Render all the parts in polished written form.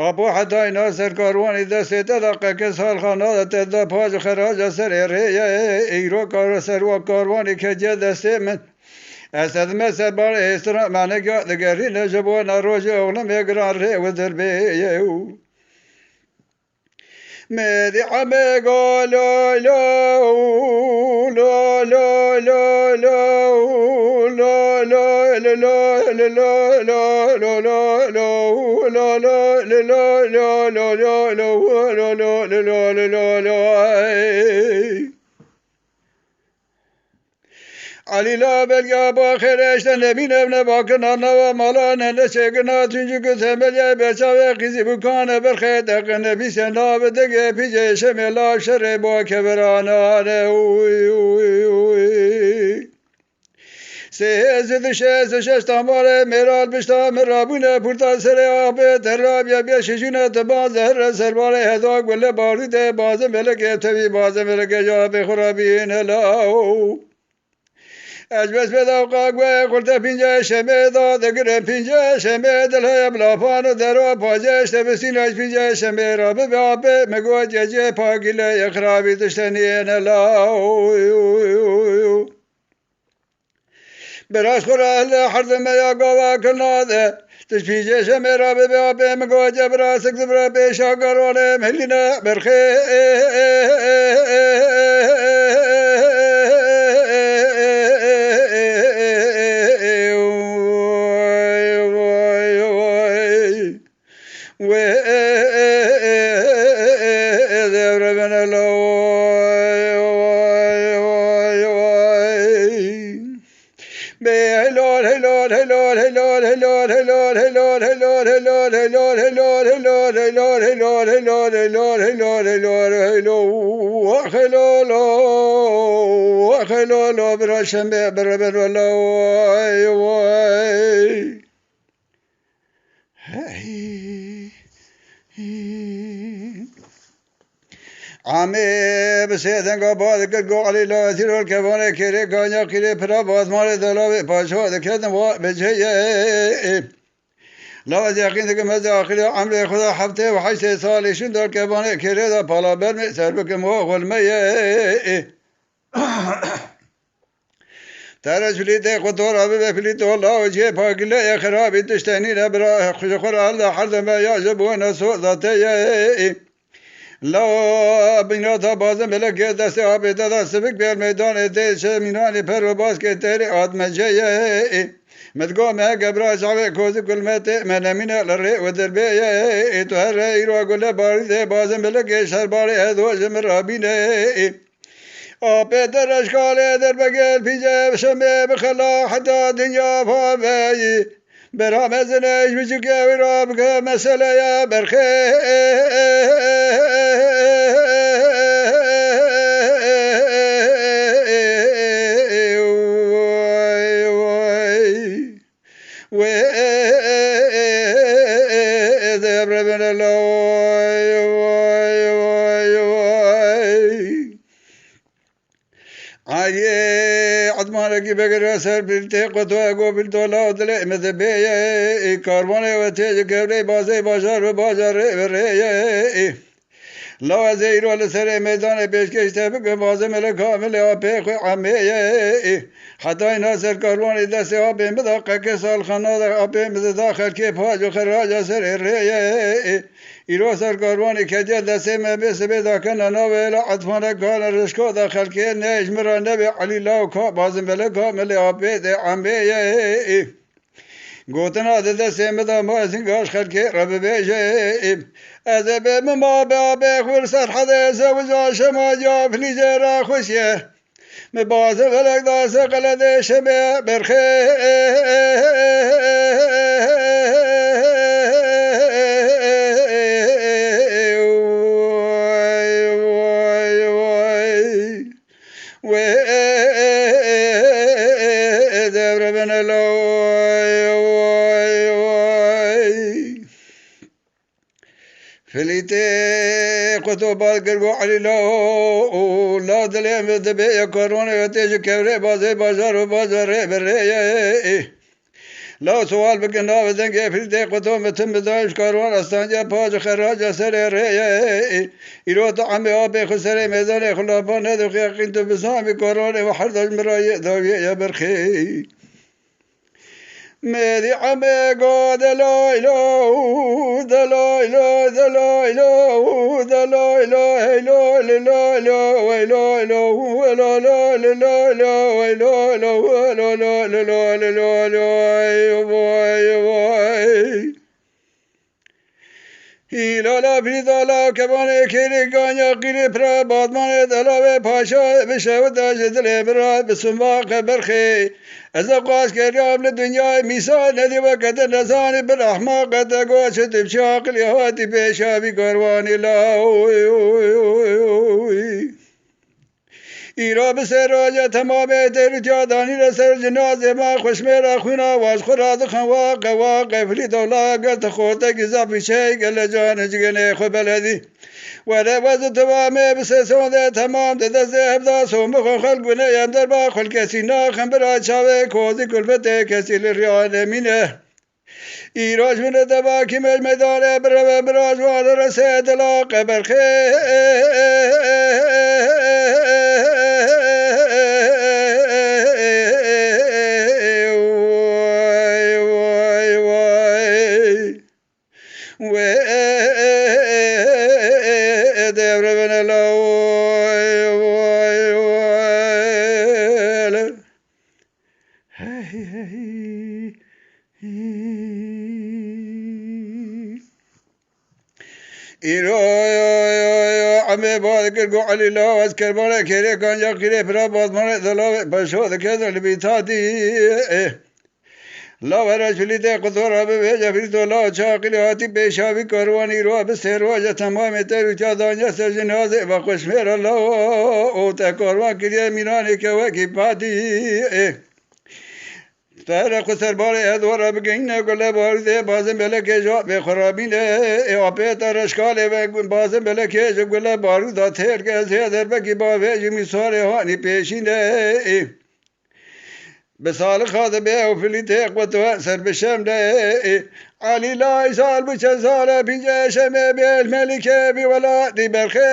آبو حدای ناصر کاروانی دست تدقه که سال خانه تدا پاج خراج سر ریه ایرو کار سر و کاروانی که جه دست من اسد مثل بار استرا معنی که دگری نجبو نروج اولم یگران ری و دربیه مدي عمي قولوا لو لو لو لو لو لو لو لو لو علي لا بلقى باخرش نبين ابن باكنا نوا مالا نشكنا تنجك ثمل بشاوي قزي بكان برخيت نبي سنا بدق في شملا شرب كبرانا سيزد شش تمار مرال بشتا مرابونه پورتا سر آب تراب یا بیشجونه تباز هر سربار هداق ولی بارد باز ملک تبی باز ملک جاب خرابین لاو اجبس بدا قاقوه قلت پینجه شمه دا دگر پینجه شمه دل های بلافان و درو پاجش تبسین اج پینجه شمه را ببابه مگو ججه پاگیله اخرابی دشتنین لاو براش خورا حرد میا قوا کلناده تشبیجه شمه را ببابه مگو جبرا سکتبرا پیشا قرانه مهلینا برخی خلولو برشم بربر ولاي عمي بسيدن قباد قرقو علي لا تيرو الكبانة كيري كانيا كيري پرا باز مالي دلاوي پاشو دكتن بجهي لا يقين دك مزا آخر عمل خدا حفته و 8 سال شون دار كبانة كيري دا پالا برمي سربك مو غلمي ترى فليته قطور أبي فليته الله وجه باقي يا خرابي تشتني نبرا خش خرا الله حرد ما يعجبون سوء ذاتي لا بيناتا بازم ملك دست آبی دادا سبک بیر میدان دیش مینانی پر و باز که تیری آدم جیه مدگو مه گبرا جاوه کوزی کلمت منمین لره و دربیه تو هر ایرو گل باری ده بازم ملک شهر باری هدو جمر رابینه آبی در اشکال در بگل پیجه شمه بخلا حتی دنیا پاوی برامز نش بچکه و راب که مسئله برخه عدمانکی بگر سر بیلته قطوه گو بیلتو لاو دل مذبیه کاروانه و تیج گوره بازه بازار و بازار ریه لاو زیرو لسر میدان پیشکشته بگه بازه مل کامل آپی خوی عمیه حتی ناصر کاروانی دست آپی مدقه که سال خانه آپی مد داخل که پاج و خراج سر ریه ایرو سر کاروانی که جد دسته مبس بیدا کنه نویل عطفانه کان رشکو داخل که نیش مرا نبی علی لاو که بازه مل کامل آپی ده عمیه گوتنا ده سیمدا ما سنگاش خلکی رب بیجه از به ما به خور سرحد زوجا شما جا فلیجه را خوشیه مباز غلق داس قلده شبه برخه فليتي قطو بالقرقو علي لا دليم دبي يكرون يتيج كبري بازي بازار وبازار بري لا سوال بكنا بدنگ فريدي قطو متم بدايش كاروان استانجا پاج خراج سر ري إلو طعم آب خسر ميدان خلافان ندخي قنت بسام كاران وحرد المراي داوي يا برخي مدي عمي قاد لا إله لا إله لا إله لا إله إلا لا إله إلا إله ولا لا لا لا إله إلا ولا لا لا لا لا إلا لا بريدا لا كبانة كيري غانيا قيري برا بادمانة دلاوي باشا بشاوت أجد لبرا بسماق برخي أزا قاس كريام للدنيا ميسان ندي وقت النزاني بالأحماق تقوش تبشاق اليهاتي بيشا بقرواني لا ایرا به سراج تمام در جادانی رسر جناز ما خوشمیر خونا واش خوراد خوا قوا قفلی دولا قلت خوته گزافی شی گل جان جگنه خو بلدی ولا وز تمام بسسون تمام دز هبدا سوم خلقنا يم در با خلق سینا خمبر چاوه کوزی کلفت کسی ریان مینه ایراج من دبا کی میدان بر براج وال رسد لا قبر خیر عمي بعد كرقو علي لا أذكر بنا كيري كان يقري برا بعد ما ذلا بشود كذا اللي بيتادي لا ورش فليته قدرة بيجا فليته لا شاقل هاتي بيشابي كرواني رو بسيرواجة تمام ترو جادانيا سجنازة وقشمير الله أو تكروان كريا ميراني كواكي بادي تارا خسر باره ادوارا بگینه گله بارده بازم بله که جا به خرابینه اپه ترشکاله و بازم بله که جا گله بارو دا تیر که زیادر بکی باوه جمی ساره هانی پیشینه بسال خاده به او فلیته قوتو سر بشمده علی لای سال بچه سال پینجه شمه بیل ملکه بی ولا دی برخه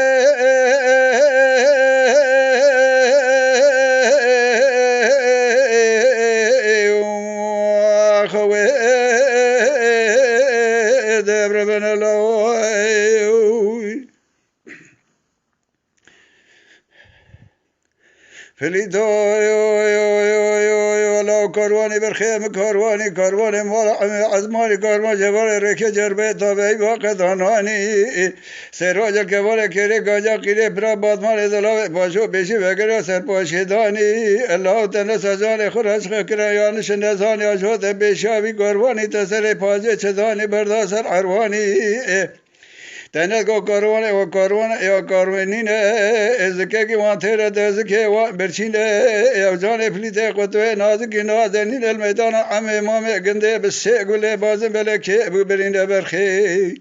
فلیتو لو کاروانی برخیم کاروانی مال عزمانی کاروان جوار رکه جربه تابعی واقع دانانی سراج الکوار کره گاجا قیره برا بادمان دلاوه باشو بیشی وگره سرپاشیدانی الله تنه سجان خورش خکره یانش نزانی آشوت بیشاوی کاروانی تسر پاجه چدانی برداسر عروانی تنه کو کاروانه و کاروانه یا کاروانینه ازکه کی وانتره دزکه و برچینه یا جان فلیته قطوه نازکی نازنین المیدان عم امام گنده بسه گله بازم بلکه ابو برینده برخی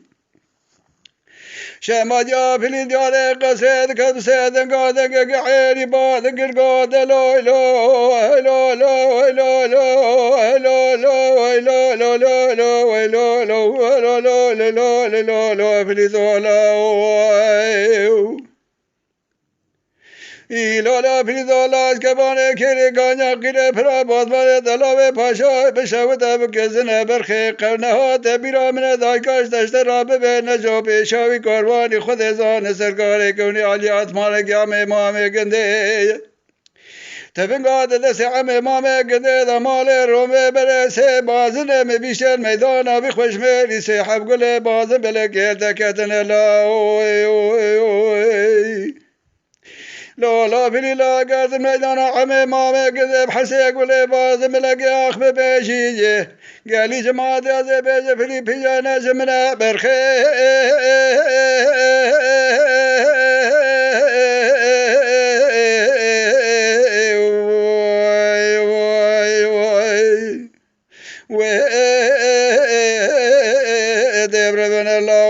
شماجا فلید یاره قصد کد سدن قاده گعیری باد گرگاد لا لا لا لا لا لا لا لا لا لا لا لا لا لا لا لا لا فلید ولا ایلالا فریدالاش کبانه کری گانیا قیره پرا بادمانه دلاوه پاشا بشوت بکزنه برخی قرنهات بیرامنه دایکاش دشت رابه به نجا پیشاوی کاروانی خود ازان سرکاره کنی علیات مالک یام امام گنده تفنگاد دست عم امام گنده دمال رومه برسه بازنه بیشتر میدان آبی خوشمری سی حب گله بازن بلکر دکتن لا فيلي لا قاد ميدان عمي مامي قذب حسي قولي باز ملقي اخ ببيشي قالي جماعة يا بيجي فيلي بيجانا جمنا برخي دبر بن الله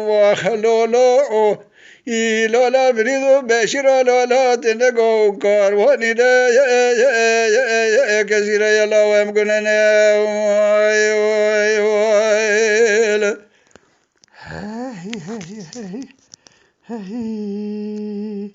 وخلولو لولا بريدو بشير لولا تنقو كارواني دا يا كثير يا لا وامكننا واي واي واي هاي هاي هاي هاي